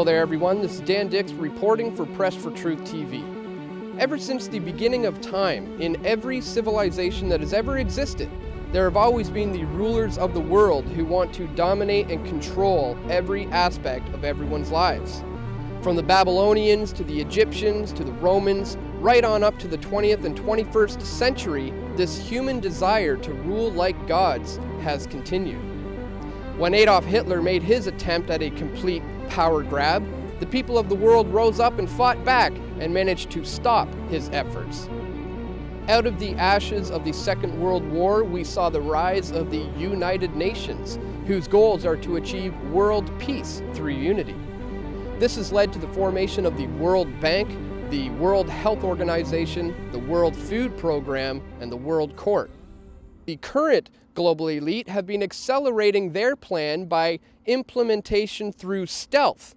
Hello there, everyone. This is Dan Dix reporting for Press for Truth TV. Ever since the beginning of time, in every civilization that has ever existed, there have always been the rulers of the world who want to dominate and control every aspect of everyone's lives. From the Babylonians to the Egyptians to the Romans, right on up to the 20th and 21st century, this human desire to rule like gods has continued. When Adolf Hitler made his attempt at a complete power grab, the people of the world rose up and fought back and managed to stop his efforts. Out of the ashes of the Second World War, we saw the rise of the United Nations, whose goals are to achieve world peace through unity. This has led to the formation of the World Bank, the World Health Organization, the World Food Program, and the World Court. The current global elite have been accelerating their plan by implementation through stealth,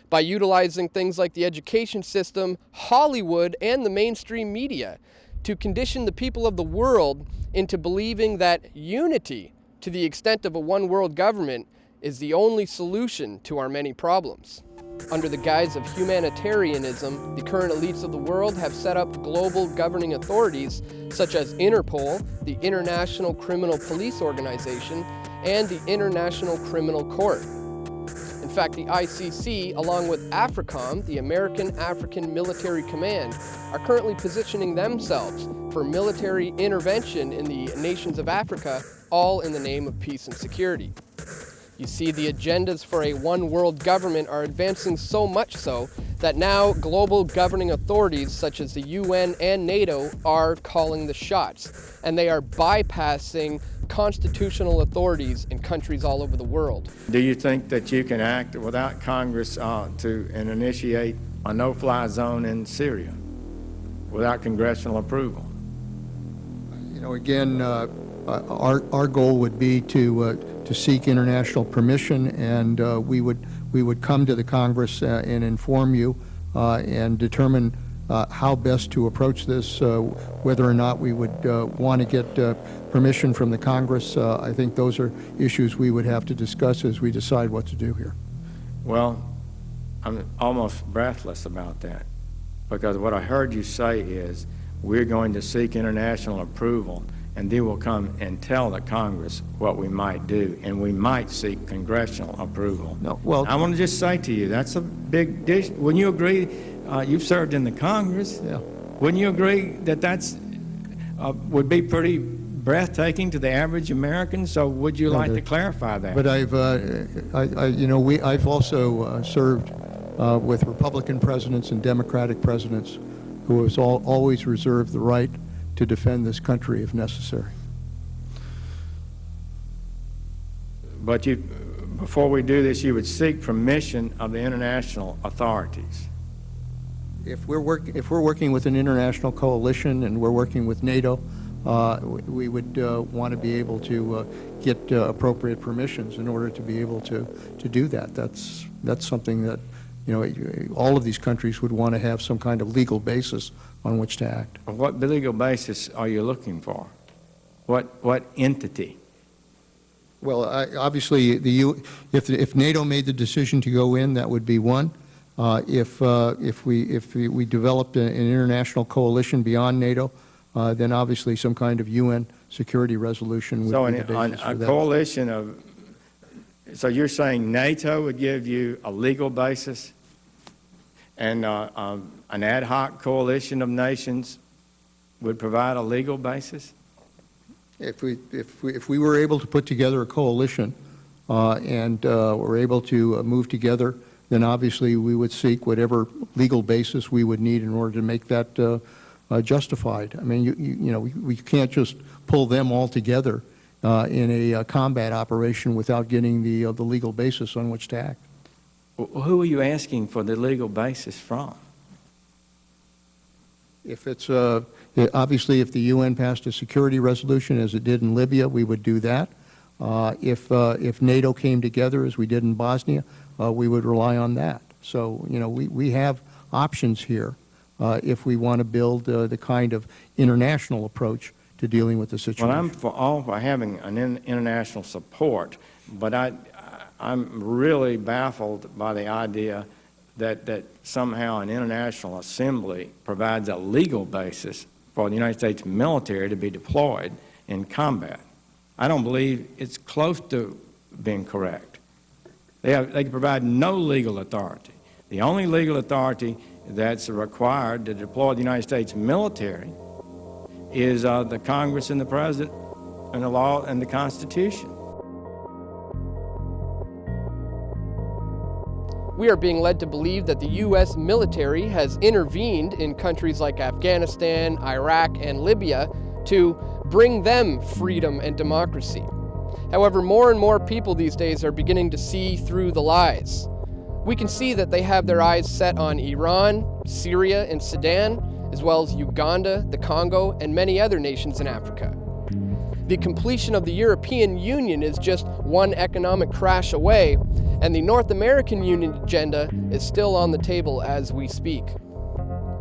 by utilizing things like the education system, Hollywood, and the mainstream media to condition the people of the world into believing that unity, to the extent of a one-world government, is the only solution to our many problems. Under the guise of humanitarianism, the current elites of the world have set up global governing authorities such as Interpol, the International Criminal Police Organization, and the International Criminal Court. In fact, the ICC, along with AFRICOM, the American African Military Command, are currently positioning themselves for military intervention in the nations of Africa, all in the name of peace and security. You see, the agendas for a one-world government are advancing so much so that now global governing authorities such as the UN and NATO are calling the shots, and they are bypassing constitutional authorities in countries all over the world. Do you think that you can act without Congress and initiate a no-fly zone in Syria without congressional approval? You know, again, our goal would be to seek international permission, and we would come to the Congress and inform you and determine how best to approach this, whether or not we would want to get permission from the Congress. I think those are issues we would have to discuss as we decide what to do here. Well, I'm almost breathless about that, because what I heard you say is we're going to seek international approval, and then we'll come and tell the Congress what we might do, and we might seek congressional approval. No, well, I want to just say to you, that's a big dish. Wouldn't you agree? You've served in the Congress. Yeah. Wouldn't you agree that that's would be pretty breathtaking to the average American? So would you like to clarify that? But I've also served with Republican presidents and Democratic presidents who has always reserved the right to defend this country if necessary. But before we do this, you would seek permission of the international authorities. If we're working with an international coalition and we're working with NATO, we would want to be able to get appropriate permissions in order to be able to do that. That's something that, you know, all of these countries would want to have some kind of legal basis on which to act. What legal basis are you looking for? What entity? Well, obviously, if NATO made the decision to go in, that would be one. If we developed an international coalition beyond NATO, then obviously some kind of UN security resolution would be the basis for that. Coalition of. So you're saying NATO would give you a legal basis, and an ad hoc coalition of nations would provide a legal basis? If we were able to put together a coalition and were able to move together, then obviously we would seek whatever legal basis we would need in order to make that justified. I mean, you know, we can't just pull them all together in a combat operation without getting the legal basis on which to act. Well, who are you asking for the legal basis from? If it's obviously, if the UN passed a security resolution as it did in Libya, we would do that. If NATO came together as we did in Bosnia, we would rely on that. So, you know, we have options here if we want to build the kind of international approach to dealing with the situation. Well, I'm for having an international support, but I'm really baffled by the idea that somehow an international assembly provides a legal basis for the United States military to be deployed in combat. I don't believe it's close to being correct. They provide no legal authority. The only legal authority that's required to deploy the United States military is the Congress and the President and the law and the Constitution. We are being led to believe that the U.S. military has intervened in countries like Afghanistan, Iraq, and Libya to bring them freedom and democracy. However, more and more people these days are beginning to see through the lies. We can see that they have their eyes set on Iran, Syria, and Sudan, as well as Uganda, the Congo, and many other nations in Africa. The completion of the European Union is just one economic crash away, and the North American Union agenda is still on the table as we speak.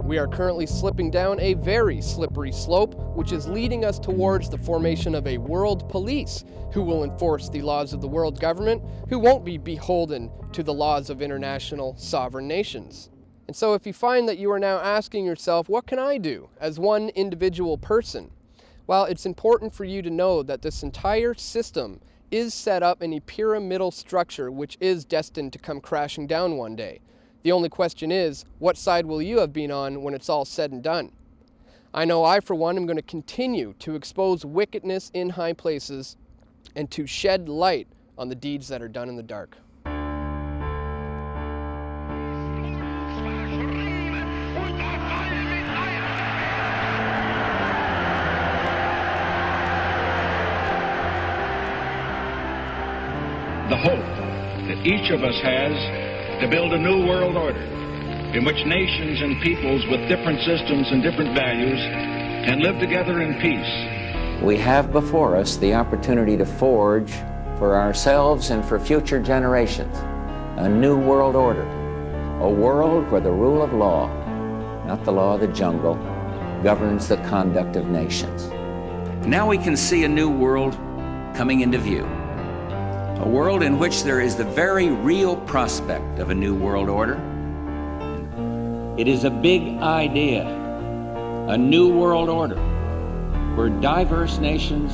We are currently slipping down a very slippery slope, which is leading us towards the formation of a world police who will enforce the laws of the world government, who won't be beholden to the laws of international sovereign nations. And so if you find that you are now asking yourself, what can I do as one individual person? Well, it's important for you to know that this entire system is set up in a pyramidal structure which is destined to come crashing down one day. The only question is, what side will you have been on when it's all said and done? I know I, for one, am going to continue to expose wickedness in high places and to shed light on the deeds that are done in the dark. The hope that each of us has to build a new world order in which nations and peoples with different systems and different values can live together in peace. We have before us the opportunity to forge for ourselves and for future generations a new world order, a world where the rule of law, not the law of the jungle, governs the conduct of nations. Now we can see a new world coming into view. A world in which there is the very real prospect of a new world order. It is a big idea, a new world order, where diverse nations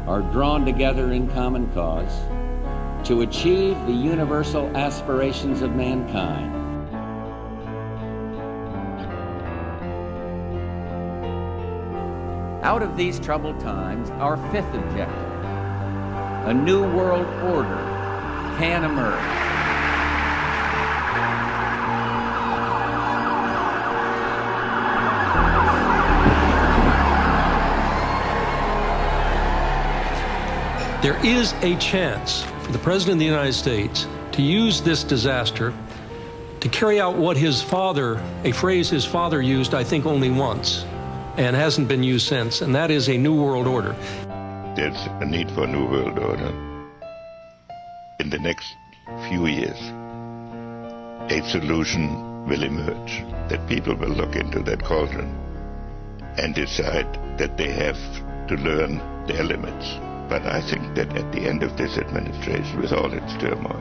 are drawn together in common cause to achieve the universal aspirations of mankind. Out of these troubled times, our fifth objective, a new world order, can emerge. There is a chance for the President of the United States to use this disaster to carry out what his father, a phrase his father used, I think, only once, and hasn't been used since, and that is a new world order. There's a need for a new world order. In the next few years, a solution will emerge, that people will look into that cauldron and decide that they have to learn their limits. But I think that at the end of this administration, with all its turmoil,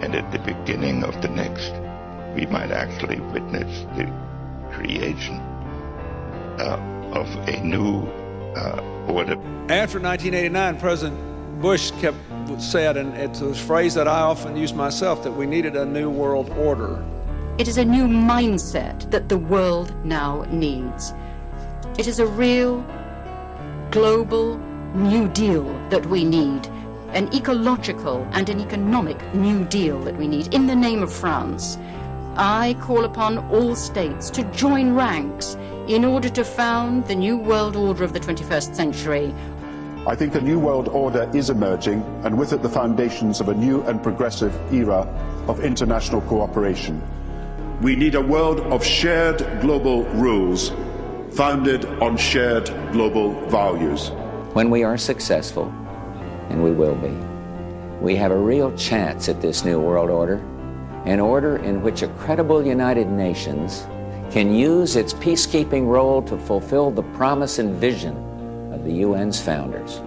and at the beginning of the next, we might actually witness the creation of a new order. After 1989, President Bush said, and it's a phrase that I often use myself, that we needed a new world order. It is a new mindset that the world now needs. It is a real, global New Deal that we need, an ecological and an economic New Deal that we need. In the name of France, I call upon all states to join ranks in order to found the new world order of the 21st century. I think a new world order is emerging, and with it the foundations of a new and progressive era of international cooperation. We need a world of shared global rules, founded on shared global values. When we are successful, and we will be, we have a real chance at this new world order, an order in which a credible United Nations can use its peacekeeping role to fulfill the promise and vision of the UN's founders.